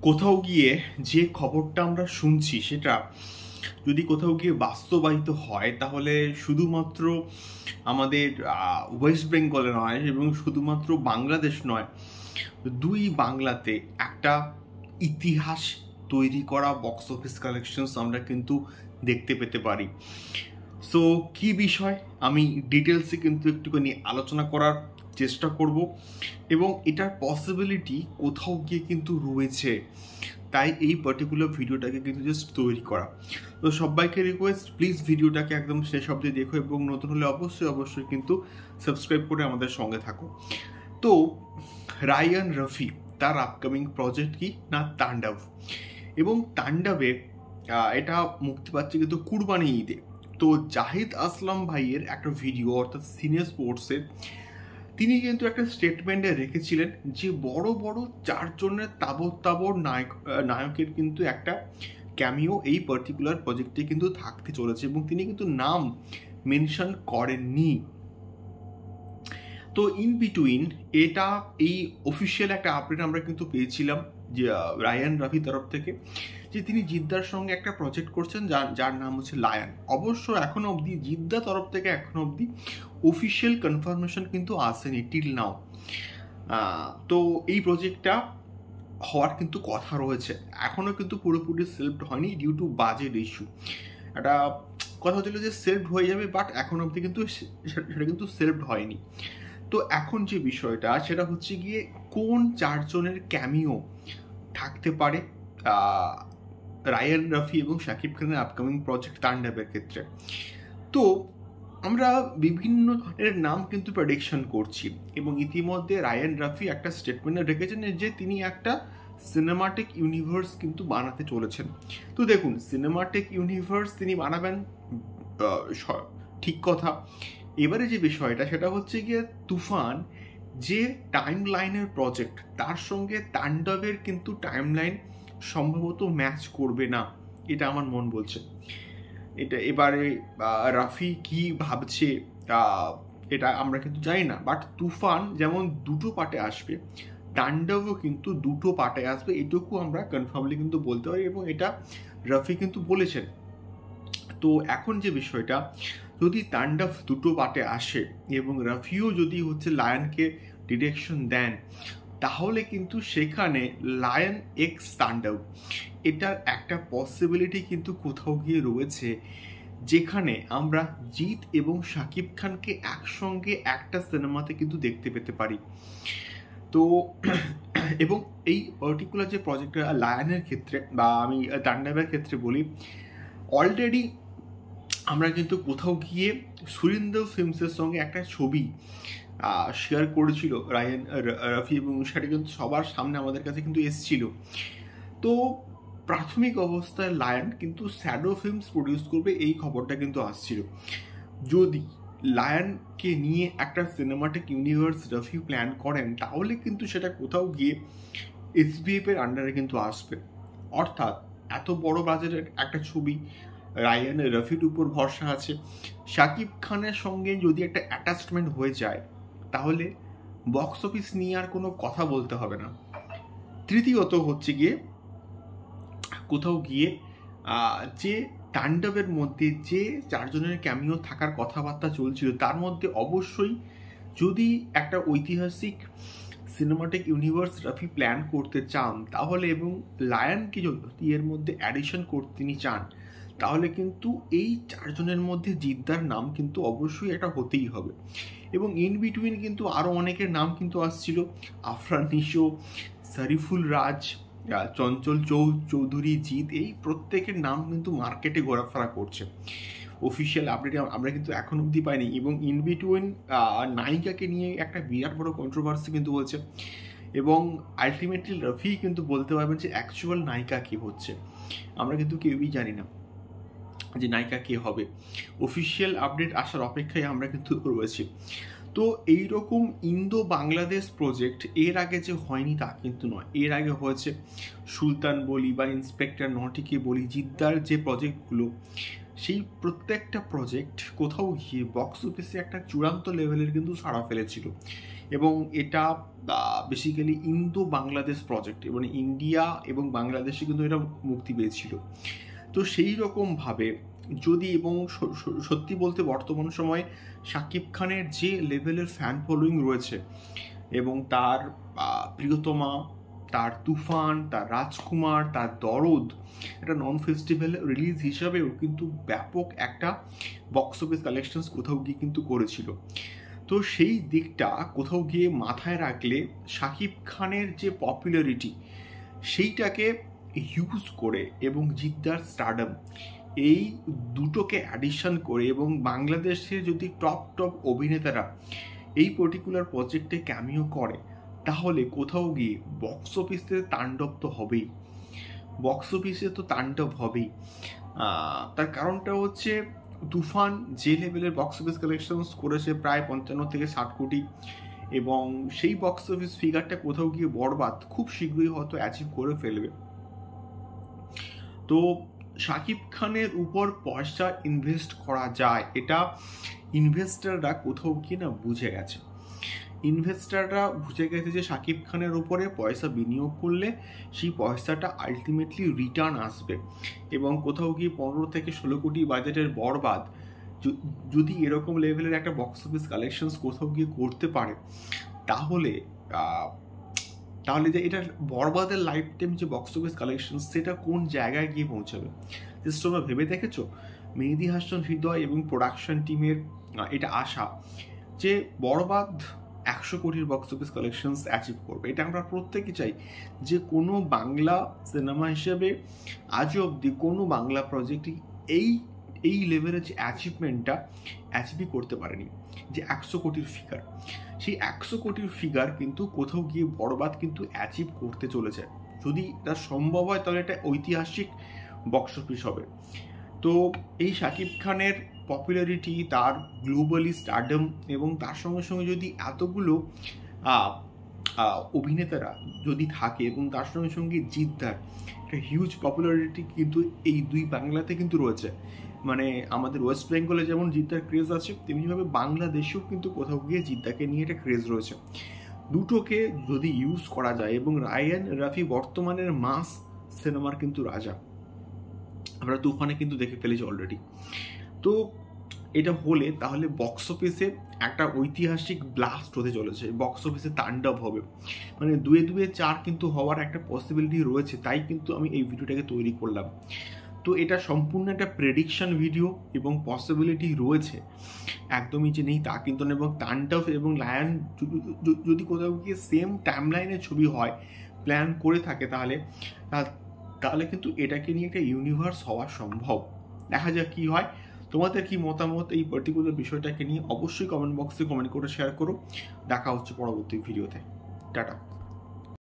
কোথাও গিয়ে যে খবরটা আমরা শুনছি সেটা যদি কোথাও গিয়ে বাস্তবায়িত হয় তাহলে শুধুমাত্র আমাদের ওয়েস্ট বেঙ্গলে নয় এবং শুধুমাত্র বাংলাদেশ নয়, দুই বাংলাতে একটা ইতিহাস তৈরি করা বক্স অফিস কালেকশনস আমরা কিন্তু দেখতে পেতে পারি। সো কি বিষয় আমি ডিটেলসে কিন্তু একটুখানি আলোচনা করার চেষ্টা করব এবং এটার পসিবিলিটি কোথাও গিয়ে কিন্তু রয়েছে, তাই এই পার্টিকুলার ভিডিওটাকে কিন্তু জাস্ট তৈরি করা। তো সবাইকে রিকোয়েস্ট, প্লিজ ভিডিওটাকে একদম শেষ অবধি দেখো এবং নতুন হলে অবশ্যই কিন্তু সাবস্ক্রাইব করে আমাদের সঙ্গে থাকো। তো রায়ান রফি তার আপকামিং প্রজেক্ট কি না তাণ্ডব, এবং তাণ্ডবে এটা মুক্তি পাচ্ছে কিন্তু কুরবানি ঈদে। তো জাহিদ আসলাম ভাইয়ের একটা ভিডিও অর্থাৎ সিনিয়র স্পোর্টসের তিনি কিন্তু একটা স্টেটমেন্টে রেখেছিলেন যে বড় বড় চারজনের তাবর নায়কের কিন্তু একটা ক্যামিও এই পার্টিকুলার প্রজেক্টে কিন্তু থাকতে চলেছে এবং তিনি কিন্তু নাম মেনশন করেননি। তো ইন বিটুইন এটা এই অফিসিয়াল একটা আপডেট আমরা কিন্তু পেয়েছিলাম যে রায়ান রফি তরফ থেকে যে তিনি জিদ্দার সঙ্গে একটা প্রজেক্ট করছেন যার নাম হচ্ছে লায়ন। অবশ্য এখনো অবধি জিদ্দা তরফ থেকে এখনো অবধি অফিসিয়াল কনফার্মেশন কিন্তু আসেনি টিল নাও। তো এই প্রজেক্টটা হওয়ার কিন্তু কথা রয়েছে, এখনও কিন্তু পুরোপুরি সেলফড হয়নি ডিউ টু বাজেট ইস্যু। একটা কথা হচ্ছিল যে সেলফড হয়ে যাবে, বাট এখন অবধি কিন্তু সেটা কিন্তু সেলফড হয়নি। তো এখন যে বিষয়টা সেটা হচ্ছে গিয়ে কোন চারজনের ক্যামিও থাকতে পারে রায়ান রফি এবং শাকিব খানের আপকামিং প্রজেক্ট তাণ্ডবের ক্ষেত্রে। তো আমরা বিভিন্ন ধরনের নাম কিন্তু প্রেডিকশন করছি এবং ইতিমধ্যে রায়ান রফি একটা স্টেটমেন্টে রেখেছেন যে তিনি একটা সিনেমাটিক ইউনিভার্স কিন্তু বানাতে চলেছেন। তো দেখুন, সিনেমাটিক ইউনিভার্স তিনি বানাবেন, ঠিক কথা। এবারে যে বিষয়টা সেটা হচ্ছে গিয়ে তুফান যে টাইম লাইনের প্রজেক্ট তার সঙ্গে তাণ্ডবের কিন্তু টাইম লাইন সম্ভবত ম্যাচ করবে না, এটা আমার মন বলছে। এটা এবারে রাফি কি ভাবছে এটা আমরা কিন্তু জানি না, বাট তুফান যেমন দুটো পার্টে আসবে, তাণ্ডবও কিন্তু দুটো পার্টে আসবে, এটুকু আমরা কনফার্মলি কিন্তু বলতে পারি এবং এটা রাফি কিন্তু বলেছেন। তো এখন যে বিষয়টা, যদি তাণ্ডব দুটো পার্টে আসে এবং রাফিও যদি হচ্ছে লায়নকে ডিরেকশন দেন, তাহলে কিন্তু সেখানে লায়ন এক্স তাণ্ডব এটার একটা পসিবিলিটি কিন্তু কোথাও গিয়ে রয়েছে, যেখানে আমরা জিৎ এবং শাকিব খানকে একসঙ্গে একটা সিনেমাতে কিন্তু দেখতে পেতে পারি। তো এবং এই পার্টিকুলার যে প্রজেক্টটা লায়নের ক্ষেত্রে বা আমি তাণ্ডবের ক্ষেত্রে বলি, অলরেডি আমরা কিন্তু কোথাও গিয়ে সুরিন্দর ফিল্মসের সঙ্গে একটা ছবি শেয়ার করেছিল রায়ান রফি এবং সেটা কিন্তু সবার সামনে আমাদের কাছে কিন্তু এসেছিল। তো প্রাথমিক অবস্থায় লায়ন কিন্তু শ্যাডো ফিল্মস প্রডিউস করবে এই খবরটা কিন্তু আসছিল। যদি লায়নকে নিয়ে একটা সিনেমাটিক ইউনিভার্স রফি প্ল্যান করেন, তাহলে কিন্তু সেটা কোথাও গিয়ে এসবিএফ এর আন্ডারে কিন্তু আসবে। অর্থাৎ এত বড় বাজেটের একটা ছবি, রায়ান রফির উপর ভরসা আছে, শাকিব খানের সঙ্গে যদি একটা অ্যাটাচমেন্ট হয়ে যায় তাহলে বক্স অফিস নিয়ে আর কোনো কথা বলতে হবে না। তৃতীয়ত হচ্ছে গিয়ে কোথাও গিয়ে যে তাণ্ডবের মধ্যে যে চারজনের ক্যামিও থাকার কথাবার্তা চলছিল তার মধ্যে অবশ্যই যদি একটা ঐতিহাসিক সিনেমাটিক ইউনিভার্স রফি প্ল্যান করতে চান তাহলে, এবং লায়নকে যদি এর মধ্যে অ্যাডিশন করতে তিনি চান, তাহলে কিন্তু এই চারজনের মধ্যে জিদ্দার নাম কিন্তু অবশ্যই এটা হতেই হবে। এবং ইন বিটুইন কিন্তু আরও অনেকের নাম কিন্তু আসছিল, আফরান নিশো, শরীফুল রাজ, চঞ্চল চৌধুরী, জিৎ, এই প্রত্যেকের নাম কিন্তু মার্কেটে ঘোরাফেরা করছে। অফিসিয়াল আপডেট আমরা কিন্তু এখন অবধি পাইনি এবং ইন বিটুইন নায়িকাকে নিয়ে একটা বিরাট বড় কন্ট্রোভার্সি কিন্তু হচ্ছে এবং আলটিমেটলি রফি কিন্তু বলতে পারবেন যে অ্যাকচুয়াল নায়িকা কে হচ্ছে। আমরা কিন্তু কেউই জানি না যে নায়িকা কে হবে। অফিসিয়াল আপডেট আসার অপেক্ষায় আমরা কিন্তু রয়েছি। তো এইরকম ইন্দো বাংলাদেশ প্রজেক্ট এর আগে যে হয়নি তা কিন্তু নয়, এর আগে হয়েছে সুলতান বলি বা ইন্সপেক্টর নটিকে বলি, জিদ্দার যে প্রজেক্টগুলো, সেই প্রত্যেকটা প্রজেক্ট কোথাও গিয়ে বক্স অফিসে একটা চূড়ান্ত লেভেলের কিন্তু সাড়া ফেলেছিল এবং এটা বেসিক্যালি ইন্দো বাংলাদেশ প্রজেক্ট, এবং ইন্ডিয়া এবং বাংলাদেশে কিন্তু এটা মুক্তি পেয়েছিল। তো সেই রকমভাবে যদি, এবং সত্যি বলতে বর্তমান সময়ে শাকিব খানের যে লেভেলের ফ্যান ফলোয়িং রয়েছে, এবং তার প্রিয়তমা, তার তুফান, তার রাজকুমার, তার দরদ, একটা নন ফেস্টিভ্যাল রিলিজ হিসাবেও কিন্তু ব্যাপক একটা বক্স অফিস কালেকশনস কোথাও গিয়ে কিন্তু করেছিল। তো সেই দিকটা কোথাও গিয়ে মাথায় রাখলে শাকিব খানের যে পপুলারিটি সেইটাকে ইউজ করে এবং জিদ্দার স্টারডম, এই দুটোকে অ্যাডিশন করে, এবং বাংলাদেশের যদি টপ অভিনেতারা এই পার্টিকুলার প্রজেক্টে ক্যামিও করে, তাহলে কোথাও গিয়ে বক্স অফিসে তাণ্ডব তো হবেই, বক্স অফিসে তো তাণ্ডব হবেই। তার কারণটা হচ্ছে তুফান যে লেভেলের বক্স অফিস কালেকশনস করেছে প্রায় 55 থেকে 60 কোটি, এবং সেই বক্স অফিস ফিগারটা কোথাও গিয়ে বরবাদ খুব শীঘ্রই হয়তো অ্যাচিভ করে ফেলবে। তো শাকিব খানের উপর পয়সা ইনভেস্ট করা যায়, এটা ইনভেস্টাররা কোথাও গিয়ে না বুঝে গেছে। ইনভেস্টাররা বুঝে গেছে যে শাকিব খানের উপরে পয়সা বিনিয়োগ করলে সেই পয়সাটা আলটিমেটলি রিটার্ন আসবে, এবং কোথাও গিয়ে 15 থেকে 16 কোটি বাজেটের বরবাদ যদি এরকম লেভেলের একটা বক্স অফিস কালেকশনস কোথাও গিয়ে করতে পারে, তাহলে যে এটার বরবাদের লাইফ টাইম যে বক্স অফিস কালেকশন সেটা কোন জায়গায় গিয়ে পৌঁছাবে। জাস্ট তোমরা ভেবে দেখেছো? মেহেদী হাসান হৃদয় এবং প্রোডাকশন টিমের এটা আশা যে বরবাদ 100 কোটির বক্স অফিস কালেকশনস অ্যাচিভ করবে। এটা আমরা প্রত্যেকে চাই, যে কোনো বাংলা সিনেমা হিসেবে আজও অবধি কোনো বাংলা প্রজেক্টই এই লেভেলের যে অ্যাচিভমেন্টটা অ্যাচিভই করতে পারেনি, যে 100 কোটির ফিগার। সেই 100 কোটির ফিগার কিন্তু কোথাও গিয়ে বরবাদ কিন্তু অ্যাচিভ করতে চলেছে। যদি এটা সম্ভব হয় তাহলে এটা ঐতিহাসিক বক্স অফিস হবে। তো এই শাকিব খানের পপুলারিটি, তার গ্লোবালি স্টারডম, এবং তার সঙ্গে সঙ্গে যদি এতগুলো অভিনেতারা যদি থাকে, এবং তার সঙ্গে সঙ্গে জিদ্দার একটা হিউজ পপুলারিটি কিন্তু এই দুই বাংলাতে কিন্তু রয়েছে। মানে আমাদের ওয়েস্ট বেঙ্গলে যেমন জিদ্দার ক্রেজ আছে, তেমনিভাবে বাংলাদেশেও কিন্তু কোথাও গিয়ে জিদ্দাকে নিয়ে একটা ক্রেজ রয়েছে। দুটোকে যদি ইউজ করা যায়, এবং রায়ান রাফি বর্তমানের মাস সিনেমার কিন্তু রাজা, আমরা তুফানে কিন্তু দেখে ফেলেছি অলরেডি। তো এটা হলে তাহলে বক্স অফিসে একটা ঐতিহাসিক ব্লাস্ট হতে চলেছে, বক্স অফিসে তাণ্ডব হবে, মানে 2-4 কিন্তু হওয়ার একটা পসিবিলিটি রয়েছে। তাই কিন্তু আমি এই ভিডিওটাকে তৈরি করলাম। তো এটা সম্পূর্ণ একটা প্রেডিকশন ভিডিও, এবং পসিবিলিটি রয়েছে, একদমই যে নেই তা কিন্তু না। এবং তাণ্ডব এবং লায়ন যদি কোথাও গিয়ে সেম টাইমলাইনের ছবি হয়, প্ল্যান করে থাকে, তাহলে কিন্তু এটাকে নিয়ে একটা ইউনিভার্স হওয়া সম্ভব। দেখা যাক কি হয়। তোমাদের কি মতামত এই পার্টিকুলার বিষয়টাকে নিয়ে অবশ্যই কমেন্ট বক্সে কমেন্ট করে শেয়ার করো। দেখা হচ্ছে পরবর্তী ভিডিওতে। টাটা।